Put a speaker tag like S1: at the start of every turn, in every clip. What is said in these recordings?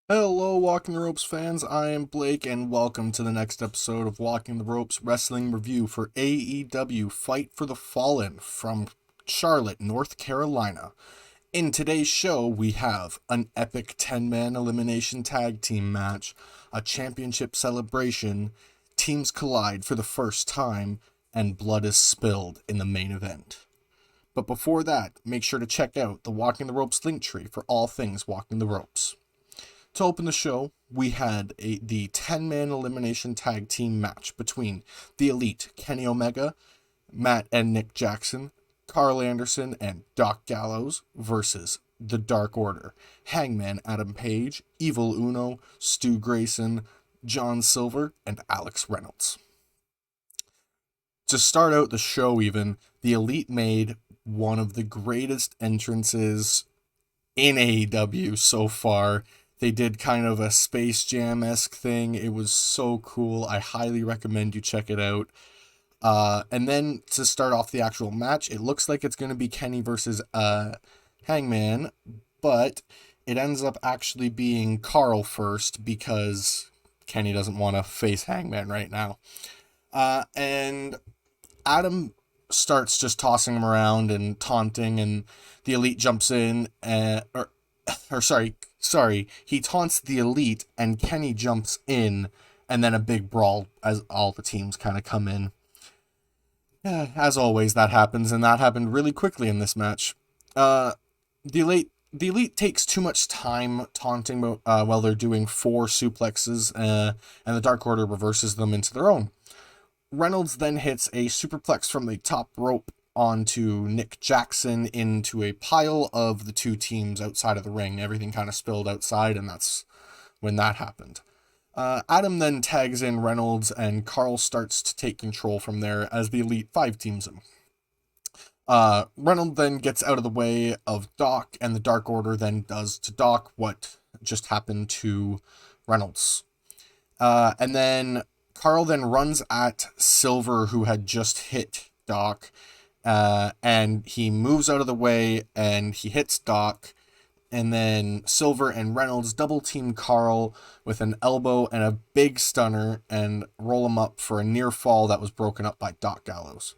S1: Hello, Walking the Ropes fans. I am Blake, and welcome to the next episode of Walking the Ropes Wrestling Review for AEW Fight for the Fallen from Charlotte, North Carolina. In today's show, we have an epic 10-man elimination tag team match, a championship celebration, teams collide for the first time, and blood is spilled in the main event. But before that, make sure to check out the Walking the Ropes link tree for all things Walking the Ropes. To open the show, we had the 10-man elimination tag team match between the Elite, Kenny Omega, Matt and Nick Jackson, Carl Anderson, and Doc Gallows versus the Dark Order, Hangman Adam Page, Evil Uno, Stu Grayson, John Silver, and Alex Reynolds. To start out the show even, the Elite made one of the greatest entrances in AEW so far. They did kind of a Space Jam-esque thing. It was so cool. I highly recommend you check it out. And then to start off the actual match, it looks like it's going to be Kenny versus Hangman, but it ends up actually being Carl first because Kenny doesn't want to face Hangman right now. And Adam starts just tossing him around and taunting, and the Elite jumps in, he taunts the Elite, and Kenny jumps in, and then a big brawl as all the teams kind of come in. Yeah, as always, that happens, and that happened really quickly in this match. The Elite takes too much time taunting while they're doing four suplexes, and the Dark Order reverses them into their own. Reynolds then hits a superplex from the top rope onto Nick Jackson into a pile of the two teams outside of the ring. Everything kind of spilled outside, and that's when that happened. Adam then tags in Reynolds, and Carl starts to take control from there as the Elite 5 teams him. Reynolds then gets out of the way of Doc, and the Dark Order then does to Doc what just happened to Reynolds. And then Carl then runs at Silver, who had just hit Doc, and he moves out of the way, and he hits Doc, and then Silver and Reynolds double team Carl with an elbow and a big stunner and roll him up for a near fall that was broken up by Doc Gallows.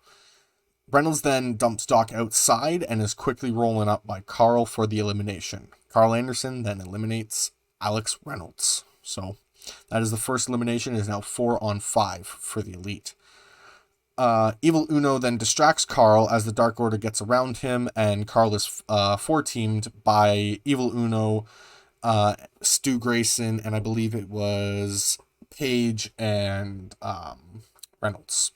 S1: Reynolds then dumps Doc outside and is quickly rolling up by Carl for the elimination. Carl Anderson then eliminates Alex Reynolds. So that is the first elimination. It is now 4-on-5 for the Elite. Evil Uno then distracts Carl as the Dark Order gets around him, and Carl is four-teamed by Evil Uno, Stu Grayson, and I believe it was Page and Reynolds.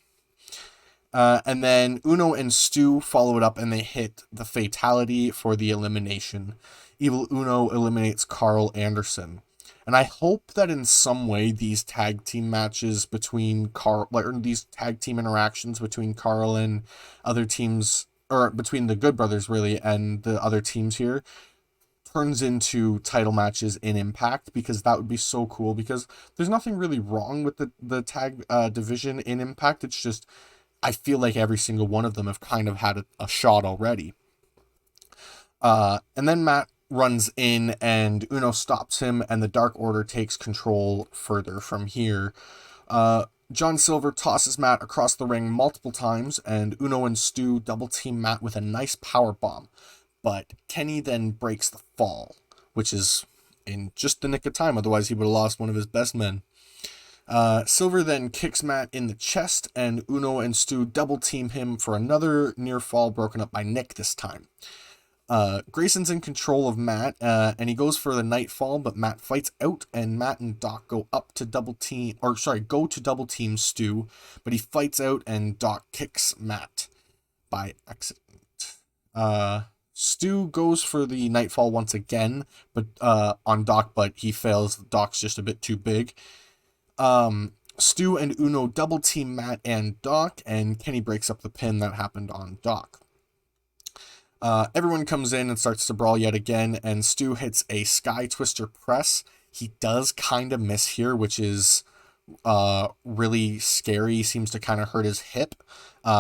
S1: And then Uno and Stu follow it up, and they hit the Fatality for the elimination. Evil Uno eliminates Carl Anderson. And I hope that in some way these tag team matches between Carl, or these tag team interactions between Carl and other teams, or between the Good Brothers really and the other teams here, turns into title matches in Impact, because that would be so cool. Because there's nothing really wrong with the tag division in Impact. It's just I feel like every single one of them have kind of had a shot already. And then Matt runs in, and Uno stops him, and the Dark Order takes control further from here. John Silver tosses Matt across the ring multiple times, and Uno and Stu double team Matt with a nice power bomb. But Kenny then breaks the fall, which is in just the nick of time, otherwise he would have lost one of his best men. Silver then kicks Matt in the chest, and Uno and Stu double team him for another near fall, broken up by Nick this time. Grayson's in control of Matt, and he goes for the nightfall, but Matt fights out, and Matt and Doc go to double team Stu, but he fights out, and Doc kicks Matt by accident. Stu goes for the nightfall once again, but on Doc, but he fails. Doc's just a bit too big. Stu and Uno double team Matt and Doc, and Kenny breaks up the pin that happened on Doc. Everyone comes in and starts to brawl yet again, and Stu hits a Sky Twister press. He does kind of miss here, which is really scary. Seems to kind of hurt his hip.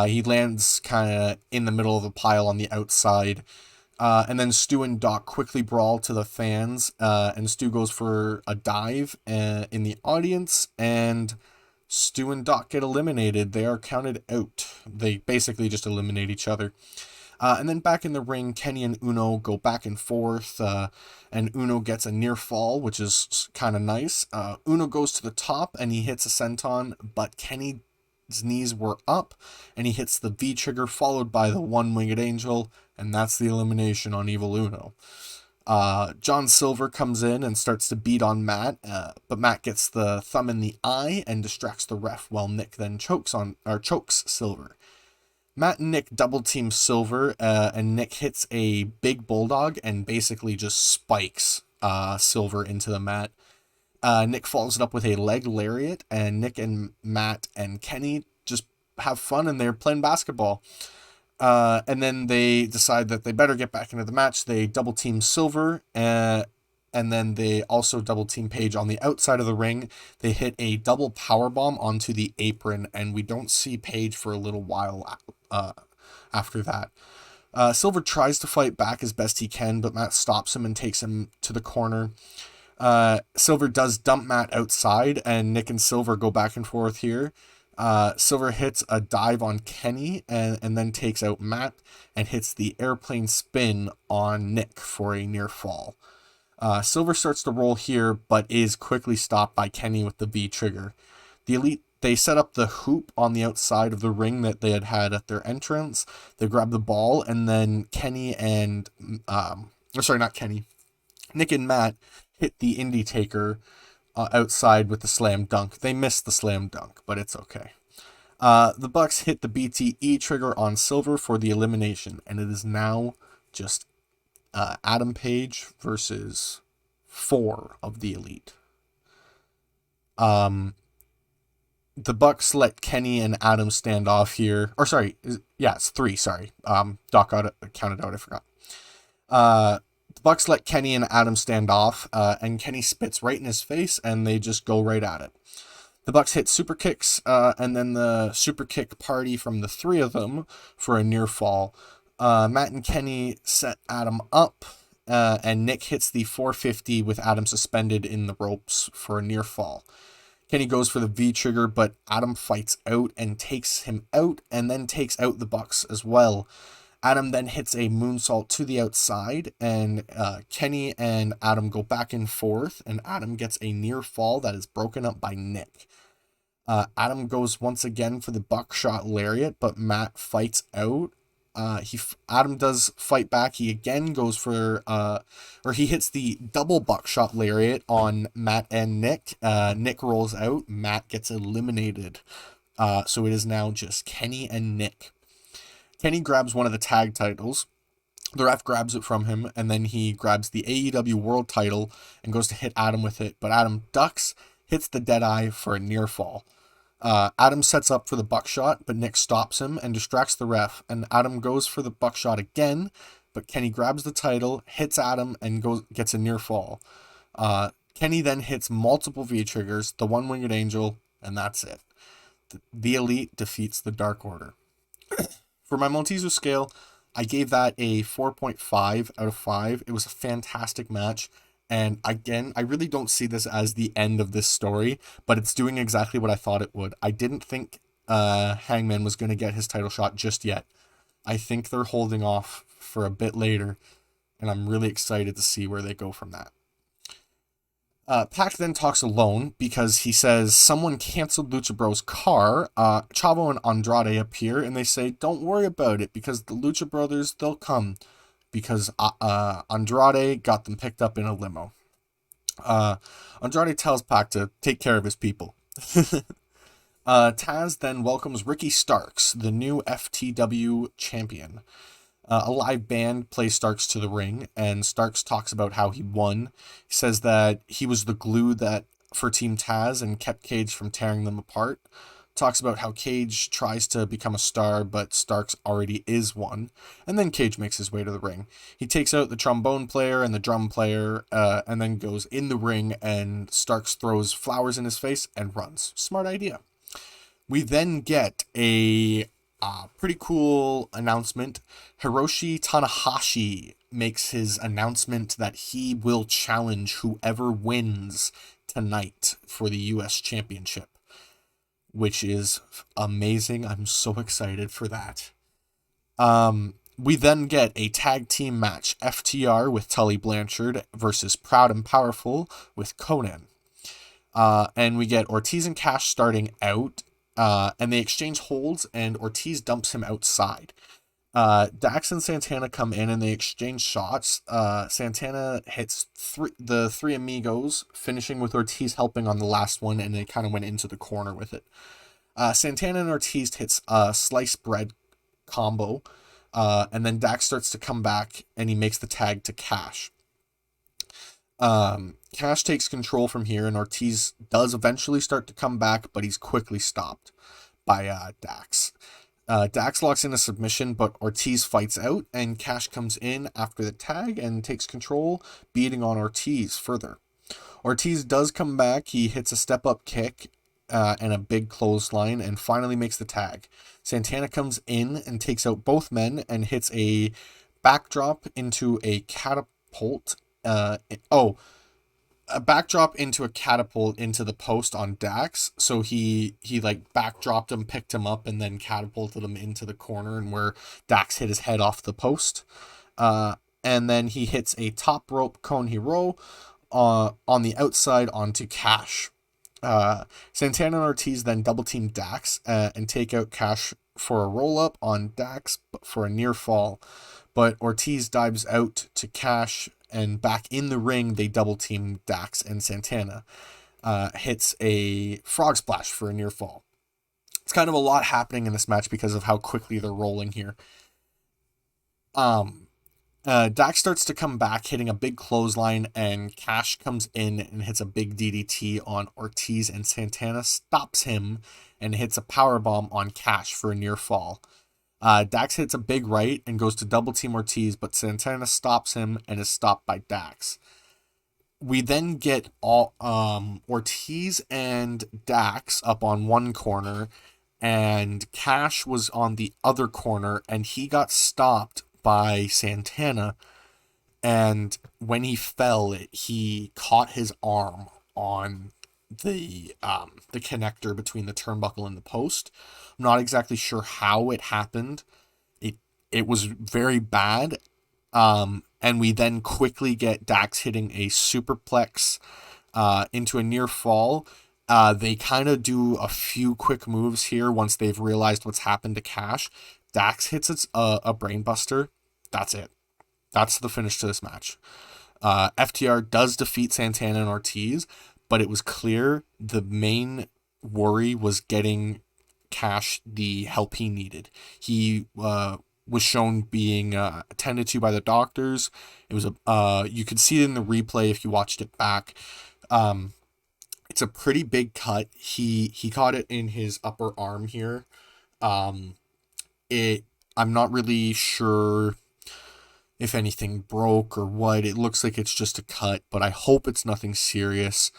S1: He lands kind of in the middle of the pile on the outside, And then Stu and Doc quickly brawl to the fans, and Stu goes for a dive in the audience, and Stu and Doc get eliminated. They are counted out. They basically just eliminate each other. And then back in the ring, Kenny and Uno go back and forth, and Uno gets a near fall, which is kind of nice. Uno goes to the top, and he hits a senton, but Kenny's knees were up, and he hits the V trigger, followed by the one-winged angel, and that's the elimination on Evil Uno. John Silver comes in and starts to beat on Matt, but Matt gets the thumb in the eye and distracts the ref, while Nick then chokes Silver. Matt and Nick double team Silver, and Nick hits a big bulldog and basically just spikes Silver into the mat. Nick follows it up with a leg lariat, and Nick and Matt and Kenny just have fun, and they're playing basketball. And then they decide that they better get back into the match. They double team Silver, and then they also double team Paige on the outside of the ring. They hit a double powerbomb onto the apron, and we don't see Paige for a little while after that. Silver tries to fight back as best he can, but Matt stops him and takes him to the corner. Silver does dump Matt outside, and Nick and Silver go back and forth here. Silver hits a dive on Kenny and then takes out Matt and hits the airplane spin on Nick for a near fall. Silver starts to roll here, but is quickly stopped by Kenny with the V trigger. The Elite, they set up the hoop on the outside of the ring that they had at their entrance. They grab the ball, and then Nick and Matt hit the Indie Taker outside with the slam dunk. They missed the slam dunk, but it's okay. The Bucks hit the BTE trigger on Silver for the elimination, and it is now just Adam Page versus 4 of the Elite. The Bucks let Kenny and Adam stand off here. Or sorry, it's 3, sorry. Doc counted out, I forgot. The Bucks let Kenny and Adam stand off, and Kenny spits right in his face, and they just go right at it. The Bucks hit super kicks, and then the super kick party from the 3 of them for a near fall. Matt and Kenny set Adam up, and Nick hits the 450 with Adam suspended in the ropes for a near fall. Kenny goes for the V trigger, but Adam fights out and takes him out, and then takes out the Bucks as well. Adam then hits a moonsault to the outside, and Kenny and Adam go back and forth, and Adam gets a near fall that is broken up by Nick. Adam goes once again for the buckshot lariat, but Matt fights out. Adam does fight back. He again goes for, he hits the double buckshot lariat on Matt and Nick. Nick rolls out. Matt gets eliminated. So it is now just Kenny and Nick. Kenny grabs one of the tag titles. The ref grabs it from him, and then he grabs the AEW World title and goes to hit Adam with it. But Adam ducks, hits the Deadeye for a near fall. Adam sets up for the buckshot, but Nick stops him and distracts the ref, and Adam goes for the buckshot again, but Kenny grabs the title, hits Adam, and gets a near fall. Kenny then hits multiple V-triggers, the one-winged angel, and that's it. The Elite defeats the Dark Order. For my Malteser scale, I gave that a 4.5 out of 5. It was a fantastic match. And again, I really don't see this as the end of this story, but it's doing exactly what I thought it would. I didn't think Hangman was going to get his title shot just yet. I think they're holding off for a bit later, and I'm really excited to see where they go from that. Pac then talks alone because he says someone canceled Lucha Bros' car. Chavo and Andrade appear, and they say, don't worry about it because the Lucha Brothers, they'll come. Because Andrade got them picked up in a limo. Andrade tells Pac to take care of his people. Taz then welcomes Ricky Starks, the new FTW champion. A live band plays Starks to the ring, and Starks talks about how he won. He says that he was the glue for Team Taz and kept Cage from tearing them apart. Talks about how Cage tries to become a star, but Starks already is one. And then Cage makes his way to the ring. He takes out the trombone player and the drum player, and then goes in the ring, and Starks throws flowers in his face and runs. Smart idea. We then get a pretty cool announcement. Hiroshi Tanahashi makes his announcement that he will challenge whoever wins tonight for the US Championship, which is amazing. I'm so excited for that. We then get a tag team match, FTR with Tully Blanchard versus Proud and Powerful with Conan. And we get Ortiz and Cash starting out, and they exchange holds, and Ortiz dumps him outside. Dax and Santana come in and they exchange shots. Santana hits the three amigos, finishing with Ortiz helping on the last one, and they kind of went into the corner with it. Santana and Ortiz hits a sliced bread combo, and then Dax starts to come back and he makes the tag to Cash. Cash takes control from here, and Ortiz does eventually start to come back, but he's quickly stopped by Dax. Dax locks in a submission, but Ortiz fights out, and Cash comes in after the tag and takes control, beating on Ortiz further. Ortiz does come back. He hits a step-up kick and a big clothesline, and finally makes the tag. Santana comes in and takes out both men and hits a backdrop into a catapult. A backdrop into a catapult into the post on Dax. So he like backdropped him, picked him up, and then catapulted him into the corner, and where Dax hit his head off the post. And then he hits a top rope Kon Hiro on the outside onto Cash. Santana and Ortiz then double team Dax and take out Cash for a roll up on Dax, but for a near fall. But Ortiz dives out to Cash, and back in the ring, they double team Dax, and Santana hits a frog splash for a near fall. It's kind of a lot happening in this match because of how quickly they're rolling here. Dax starts to come back, hitting a big clothesline, and Cash comes in and hits a big DDT on Ortiz, and Santana stops him and hits a powerbomb on Cash for a near fall. Dax hits a big right and goes to double team Ortiz, but Santana stops him and is stopped by Dax. We then get Ortiz and Dax up on one corner, and Cash was on the other corner, and he got stopped by Santana, and when he fell, he caught his arm on the connector between the turnbuckle and the post. I'm not exactly sure how it happened. It was very bad. And we then quickly get Dax hitting a superplex into a near fall. They kind of do a few quick moves here once they've realized what's happened to Cash. Dax hits a brainbuster. That's it. That's the finish to this match. FTR does defeat Santana and Ortiz, but it was clear the main worry was getting Cash the help he needed. He was shown being attended to by the doctors. It was you could see it in the replay if you watched it back. It's a pretty big cut. He caught it in his upper arm here. I'm not really sure if anything broke or what. It looks like it's just a cut, but I hope it's nothing serious.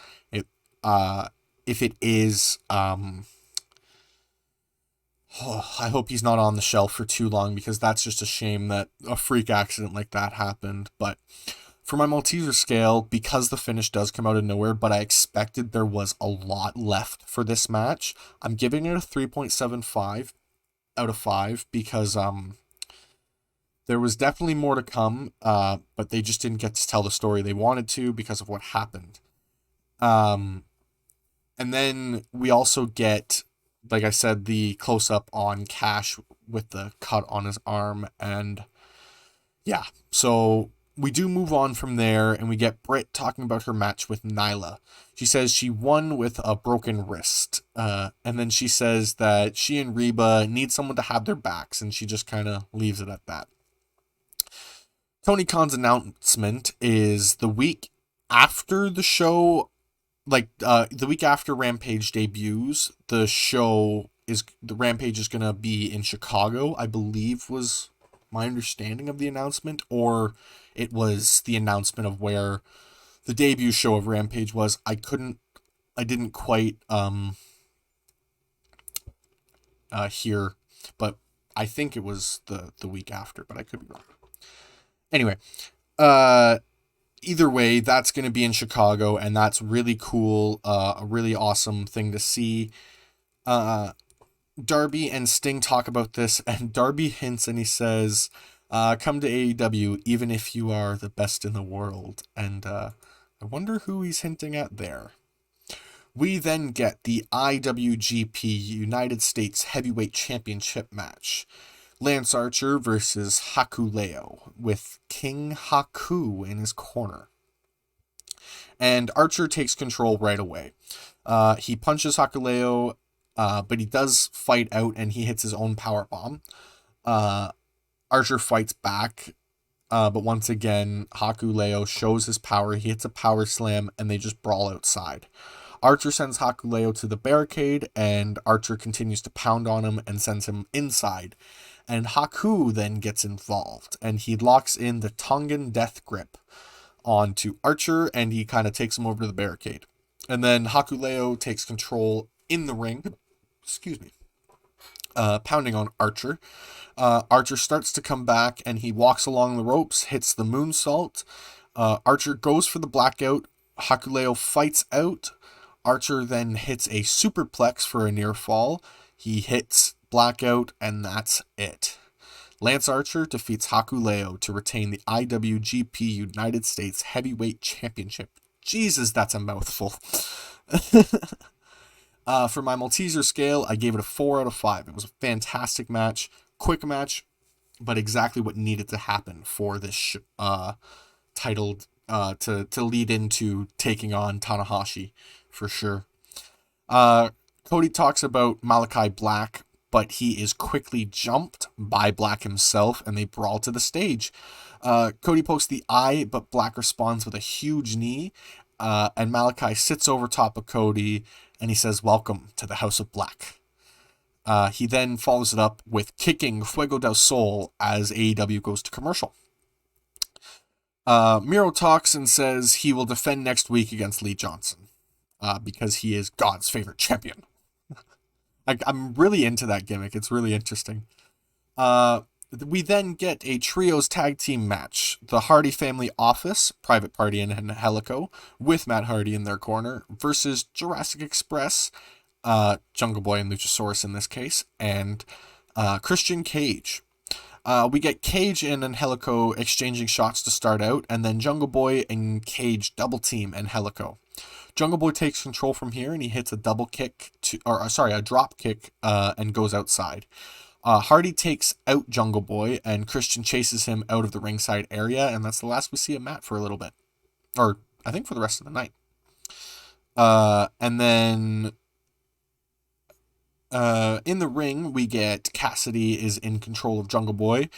S1: If it is, I hope he's not on the shelf for too long, because that's just a shame that a freak accident like that happened. But for my Malteser scale, because the finish does come out of nowhere, but I expected there was a lot left for this match, I'm giving it a 3.75 out of 5, because there was definitely more to come, but they just didn't get to tell the story they wanted to because of what happened. And then we also get, like I said, the close-up on Cash with the cut on his arm. And yeah, so we do move on from there, and we get Britt talking about her match with Nyla. She says she won with a broken wrist. And then she says that she and Reba need someone to have their backs, and she just kind of leaves it at that. Tony Khan's announcement is the week after the show, the week after Rampage debuts. The Rampage is going to be in Chicago, I believe, was my understanding of the announcement, or it was the announcement of where the debut show of Rampage was. I didn't quite hear, but I think it was the week after, but I could be wrong. Anyway, either way, that's going to be in Chicago, and that's really cool. A really awesome thing to see. Darby and Sting talk about this, and Darby hints and he says, come to AEW even if you are the best in the world. And I wonder who he's hinting at there. We then get the IWGP United States Heavyweight Championship match. Lance Archer versus Hakuleo, with King Haku in his corner. And Archer takes control right away. He punches Hakuleo, but he does fight out and he hits his own power bomb. Archer fights back, but once again, Hakuleo shows his power. He hits a power slam and they just brawl outside. Archer sends Hakuleo to the barricade, and Archer continues to pound on him and sends him inside. And Haku then gets involved, and he locks in the Tongan Death Grip onto Archer, and he kind of takes him over to the barricade. And then Hakuleo takes control in the ring, pounding on Archer. Archer starts to come back, and he walks along the ropes, hits the moonsault. Archer goes for the blackout. Hakuleo fights out. Archer then hits a superplex for a near fall. He hits blackout, and that's it. Lance Archer defeats Hakuleo to retain the IWGP United States Heavyweight Championship. Jesus, that's a mouthful. For my Malteser scale, I gave it a 4 out of 5. It was a fantastic match, quick match, but exactly what needed to happen for this titled to lead into taking on Tanahashi, for sure. Cody talks about Malachi Black, but he is quickly jumped by Black himself, and they brawl to the stage. Cody pokes the eye, but Black responds with a huge knee, and Malachi sits over top of Cody, and he says, "Welcome to the House of Black." He then follows it up with kicking Fuego del Sol as AEW goes to commercial. Miro talks and says he will defend next week against Lee Johnson, because he is God's favorite champion. I'm really into that gimmick. It's really interesting. We then get a trios tag team match. The Hardy Family Office, Private Party and Angelico, with Matt Hardy in their corner, versus Jurassic Express, Jungle Boy and Luchasaurus in this case, and Christian Cage. We get Cage and Angelico exchanging shots to start out, and then Jungle Boy and Cage double team Angelico. Jungle Boy takes control from here, and he hits a drop kick, and goes outside. Hardy takes out Jungle Boy, and Christian chases him out of the ringside area, and that's the last we see of Matt for a little bit. Or, I think for the rest of the night. And then in the ring, we get Cassidy is in control of Jungle Boy,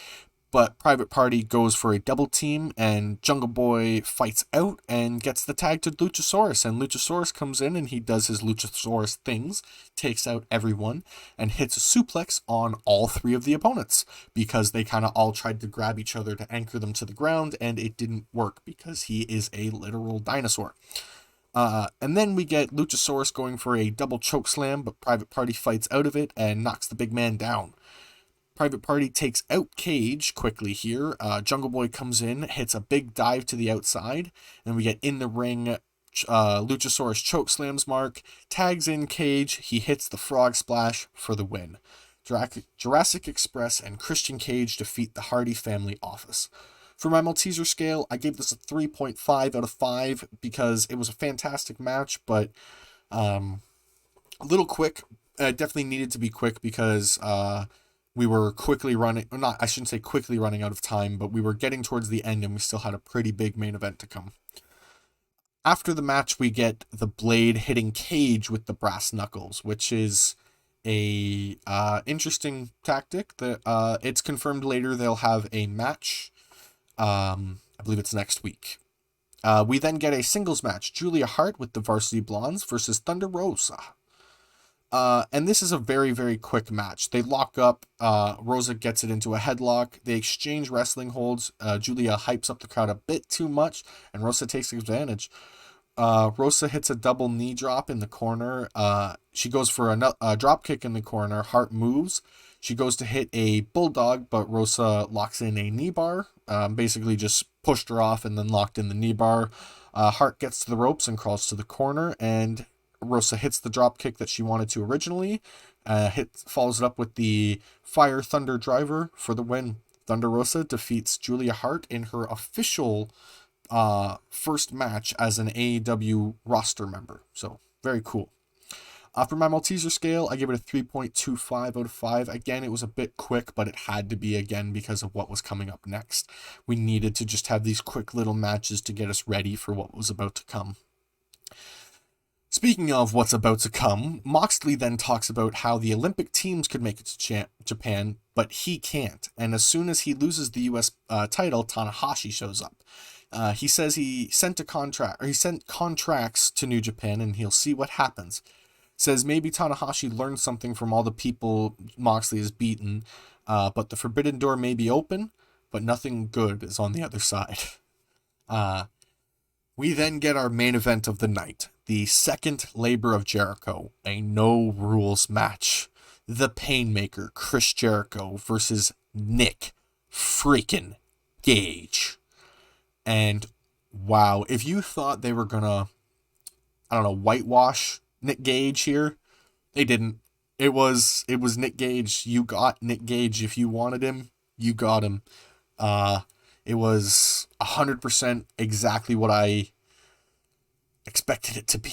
S1: but Private Party goes for a double team, and Jungle Boy fights out and gets the tag to Luchasaurus, and Luchasaurus comes in and he does his Luchasaurus things, takes out everyone, and hits a suplex on all 3 of the opponents, because they kind of all tried to grab each other to anchor them to the ground, and it didn't work because he is a literal dinosaur. And then we get Luchasaurus going for a double choke slam, but Private Party fights out of it and knocks the big man down. Private Party takes out Cage quickly here. Jungle Boy comes in, hits a big dive to the outside, and we get in the ring. Luchasaurus choke slams Mark, tags in Cage, he hits the frog splash for the win. Jurassic Express and Christian Cage defeat the Hardy Family Office. For my Malteser scale, I gave this a 3.5 out of 5 because it was a fantastic match, but a little quick. Definitely needed to be quick because we were quickly running, I shouldn't say quickly running out of time, but we were getting towards the end and we still had a pretty big main event to come. After the match, we get the Blade hitting Cage with the brass knuckles, which is a interesting tactic. That it's confirmed later they'll have a match. I believe it's next week. We then get a singles match, Julia Hart with the Varsity Blondes versus Thunder Rosa. And this is a very, very quick match. They lock up, Rosa gets it into a headlock, they exchange wrestling holds, Julia hypes up the crowd a bit too much, and Rosa takes advantage. Rosa hits a double knee drop in the corner, she goes for a drop kick in the corner, Hart moves, she goes to hit a bulldog, but Rosa locks in a knee bar, basically just pushed her off and then locked in the knee bar. Hart gets to the ropes and crawls to the corner, and Rosa hits the drop kick that she wanted to originally. Follows it up with the Fire Thunder Driver for the win. Thunder Rosa defeats Julia Hart in her official first match as an AEW roster member. So very cool. For my Malteser scale, I give it a 3.25 out of 5. Again, it was a bit quick, but it had to be again because of what was coming up next. We needed to just have these quick little matches to get us ready for what was about to come. Speaking of what's about to come, Moxley then talks about how the Olympic teams could make it to Japan, but he can't. And as soon as he loses the U.S. Title, Tanahashi shows up. He says he sent contracts to New Japan, and he'll see what happens. Says maybe Tanahashi learned something from all the people Moxley has beaten, but the Forbidden Door may be open, but nothing good is on the other side. We then get our main event of the night, the second Labor of Jericho, a no-rules match. The Painmaker, Chris Jericho, versus Nick freaking Gage. And wow, if you thought they were gonna, whitewash Nick Gage here, they didn't. It was Nick Gage. You got Nick Gage. If you wanted him, you got him. It was 100% exactly what I expected it to be.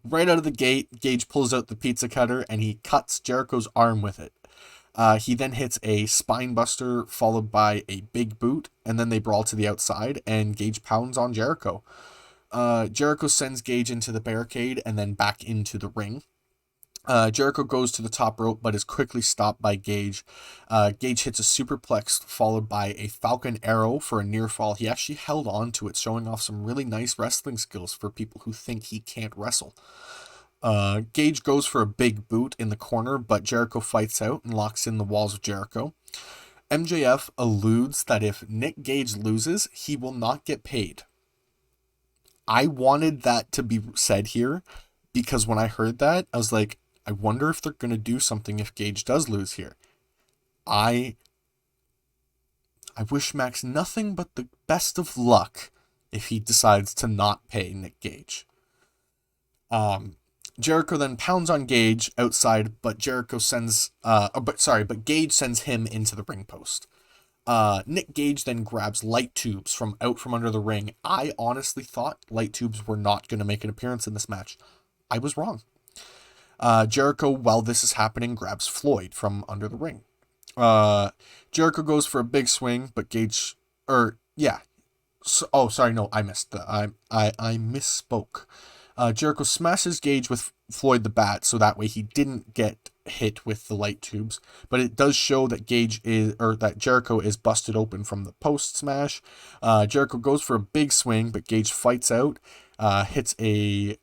S1: Right out of the gate, Gage pulls out the pizza cutter and he cuts Jericho's arm with it. He then hits a spine buster followed by a big boot, and then they brawl to the outside and Gage pounds on Jericho. Jericho sends Gage into the barricade and then back into the ring. Jericho goes to the top rope but is quickly stopped by Gage. Gage hits a superplex followed by a Falcon Arrow for a near fall. He actually held on to it, showing off some really nice wrestling skills for people who think he can't wrestle. Gage goes for a big boot in the corner, but Jericho fights out and locks in the walls of Jericho. MJF alludes that if Nick Gage loses, he will not get paid. I wanted that to be said here because when I heard that, I was like, I wonder if they're going to do something if Gage does lose here. I wish Max nothing but the best of luck if he decides to not pay Nick Gage. Jericho then pounds on Gage outside, but Gage sends him into the ring post. Nick Gage then grabs light tubes from under the ring. I honestly thought light tubes were not going to make an appearance in this match. I was wrong. Jericho, while this is happening, grabs Floyd from under the ring. Jericho goes for a big swing, but Gage, I misspoke. Jericho smashes Gage with Floyd the Bat, so that way he didn't get hit with the light tubes, but it does show that that Jericho is busted open from the post smash. Jericho goes for a big swing, but Gage fights out, hits a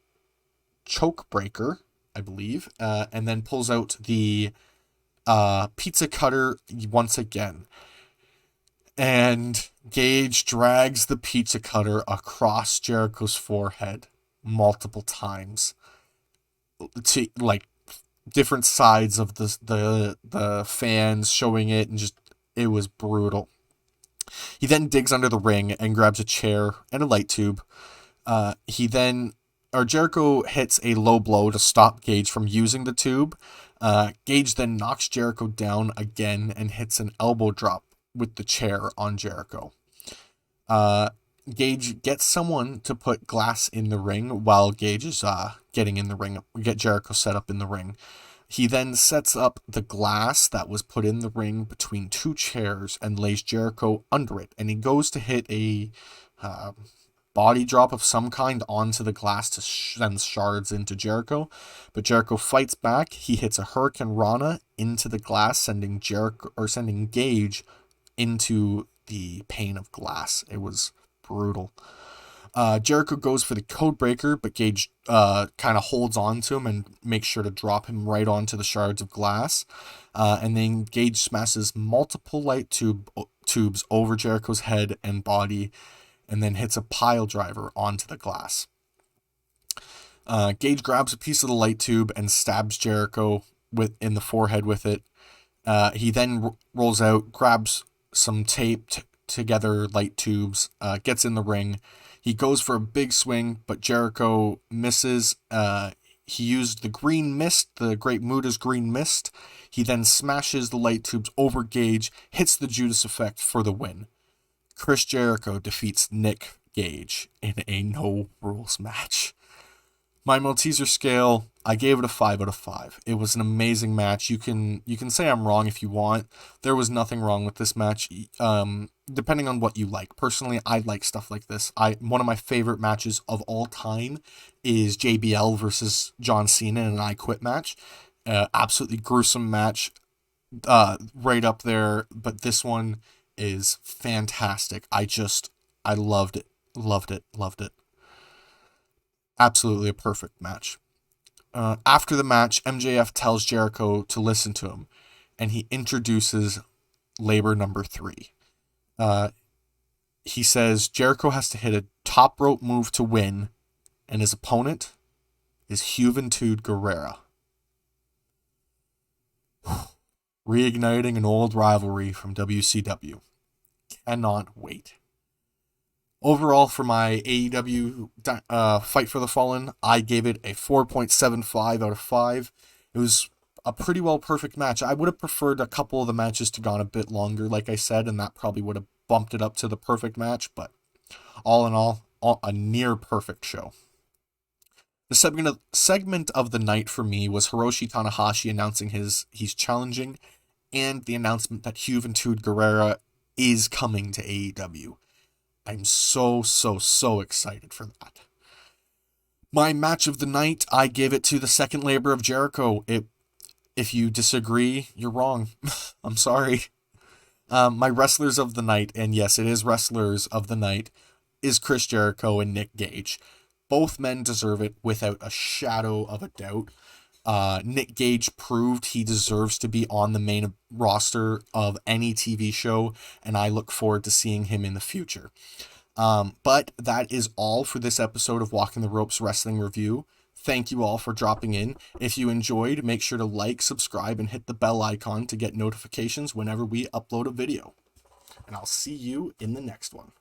S1: choke breaker, I believe, and then pulls out the pizza cutter once again. And Gage drags the pizza cutter across Jericho's forehead multiple times to different sides of the fans showing it, and just it was brutal. He then digs under the ring and grabs a chair and a light tube. Jericho hits a low blow to stop Gage from using the tube. Gage then knocks Jericho down again and hits an elbow drop with the chair on Jericho. Gage gets someone to put glass in the ring while Gage is getting in the ring, get Jericho set up in the ring. He then sets up the glass that was put in the ring between two chairs and lays Jericho under it, and he goes to hit a body drop of some kind onto the glass to send shards into Jericho, but Jericho fights back. He hits a Hurricane Rana into the glass, sending Gage into the pane of glass. It was brutal. Jericho goes for the code breaker, but Gage kind of holds on to him and makes sure to drop him right onto the shards of glass. And then Gage smashes multiple light tubes over Jericho's head and body, and then hits a pile driver onto the glass. Gage grabs a piece of the light tube and stabs Jericho in the forehead with it. He then rolls out, grabs some tape, together light tubes, gets in the ring. He goes for a big swing, but Jericho misses. He used the green mist, the Great Muta's green mist. He then smashes the light tubes over Gage, hits the Judas effect for the win. Chris Jericho defeats Nick Gage in a no rules match. My Malteser scale, I gave it a 5 out of 5. It was an amazing match. You can say I'm wrong if you want. There was nothing wrong with this match. Depending on what you like. Personally, I like stuff like this. One of my favorite matches of all time is JBL versus John Cena in an I Quit match. Absolutely gruesome match. Right up there. But this one is fantastic. I loved it. Loved it. Absolutely a perfect match. After the match, MJF tells Jericho to listen to him, and he introduces labor number 3. He says Jericho has to hit a top rope move to win, and his opponent is Juventud Guerrera. Reigniting an old rivalry from WCW. Cannot wait. Overall, for my AEW Fight for the Fallen, I gave it a 4.75 out of 5. It was a pretty well perfect match. I would have preferred a couple of the matches to gone a bit longer, like I said, and that probably would have bumped it up to the perfect match, but all in all a near perfect show. The segment of the night for me was Hiroshi Tanahashi announcing he's challenging, and the announcement that Juventud Guerrera is coming to AEW. I'm so excited for that. My match of the night, I give it to the second labor of Jericho. If you disagree, you're wrong. I'm sorry. My wrestlers of the night, and yes, it is wrestlers of the night, is Chris Jericho and Nick Gage. Both men deserve it without a shadow of a doubt. Nick Gage proved he deserves to be on the main roster of any TV show, and I look forward to seeing him in the future. But that is all for this episode of Walking the Ropes Wrestling Review. Thank you all for dropping in. If you enjoyed, make sure to like, subscribe, and hit the bell icon to get notifications whenever we upload a video. And I'll see you in the next one.